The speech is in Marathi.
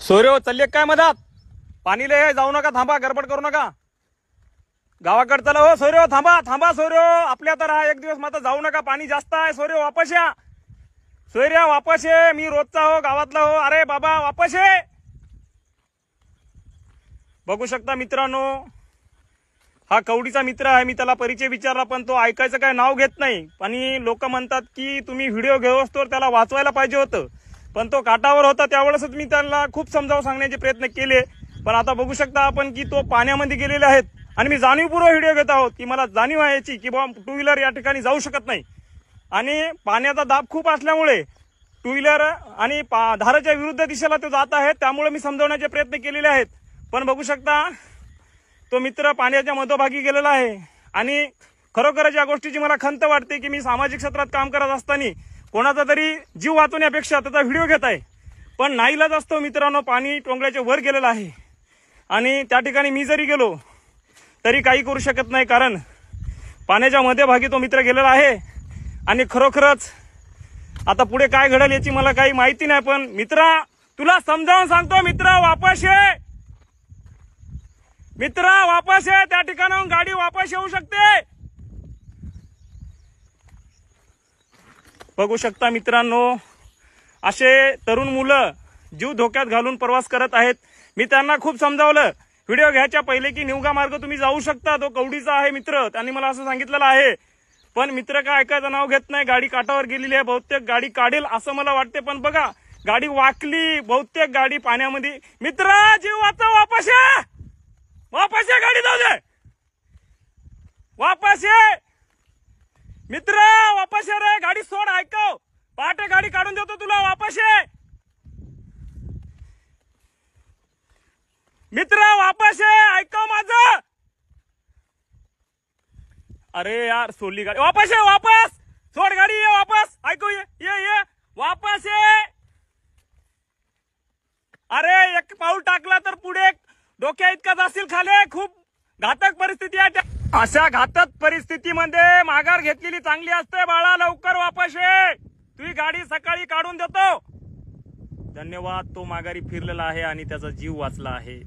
सोयरे चालले काय मधात? पाणी लय जाऊ नका, थांबा, गडबड करू नका. गावाकडे चला हो सोयरे, थांबा थांबा सोयरे, आपल्या तर हा एक दिवस मात्र जाऊ नका, पाणी जास्त आहे. सोयरे वापस या, सोयऱ्या वापस ये, मी रोजचा हो, गावातला हो. अरे बाबा वापस ये. बघू शकता मित्रांनो, हा कवडीचा मित्र आहे. मी त्याला परिचय विचारला पण तो ऐकायचं काय नाव घेत नाही. आणि लोक म्हणतात की तुम्ही व्हिडिओ घेऊस तर त्याला वाचवायला पाहिजे होतं, पण तो काटावर होता. त्यावेळेसच मी त्याला खूप समजावून सांगण्याचे प्रयत्न केले. पण आता बघू शकता आपण की तो पाण्यामध्ये गेलेले आहेत. आणि मी जाणीवपूर्वक व्हिडिओ घेत आहोत की मला जाणीव आहे याची की बाबा टू व्हीलर या ठिकाणी जाऊ शकत नाही. आणि पाण्याचा दाब खूप असल्यामुळे टू व्हीलर आणि धाराच्या विरुद्ध दिशेला तो जात आहे. त्यामुळे मी समजावण्याचे प्रयत्न केलेले आहेत. पण बघू शकता तो मित्र पाण्याच्या मध्यभागी गेलेला आहे. आणि खरोखरच या गोष्टीची मला खंत वाटते की मी सामाजिक क्षेत्रात काम करत असताना कोणाचा तरी जीव वाचवण्यापेक्षा त्याचा व्हिडिओ घेत आहे. पण नाईलाज असतो मित्रांनो, पाणी टोंगल्याच्या वर गेलेलं आहे. आणि त्या ठिकाणी मी जरी गेलो तरी काही करू शकत नाही, कारण पाण्याच्या मध्यभागी तो मित्र गेलेला आहे. आणि खरोखरच आता पुढे काय घडेल याची मला काही माहिती नाही. पण मित्रा, तुला समजावून सांगतो, मित्र वापस ये, मित्र वापस ये. त्या ठिकाणाहून गाडी वापस येऊ शकते. बघू शकता मित्रांनो, असे तरुण मुलं जीव धोक्यात घालून प्रवास करत आहेत. मी त्यांना खूप समजावलं व्हिडिओ घ्यायच्या पहिले की निवगा मार्ग तुम्ही जाऊ शकता, तो कवडीचा आहे मित्र, त्यांनी मला असं सांगितलेलं आहे. पण मित्र काय ऐकायचं नाव घेत नाही. गाडी काठावर गेलेली आहे, बहुतेक गाडी काढेल असं मला वाटते. पण बघा गाडी वाकली, बहुतेक गाडी पाण्यामध्ये. मित्र जीव वाचव, वापस ये, वापस ये, गाडी जाऊ दे, वापस ये मित्र, वापस ये रे, गाडी सोड, ऐकव, पहाटे गाडी काढून देतो तुला, वापस ये मित्र, वापस ये, ऐकव माझं. अरे यार सोडली गाडी, वापस ये, वापस सोड गाडी, ये वापस, ऐकू, ये वापस ये. अरे एक पाऊल टाकला तर पुढे डोक्या इतका जाशील खाले. खूप घातक परिस्थिती आहे. अशा घातक परिस्थितीमध्ये माघार घेतलेली चांगली असते बाळा. लवकर वापस ये, तुझी गाडी सकाळी काढून देतो. धन्यवाद. तो माघारी फिरलेला आहे आणि त्याचा जीव वाचला आहे.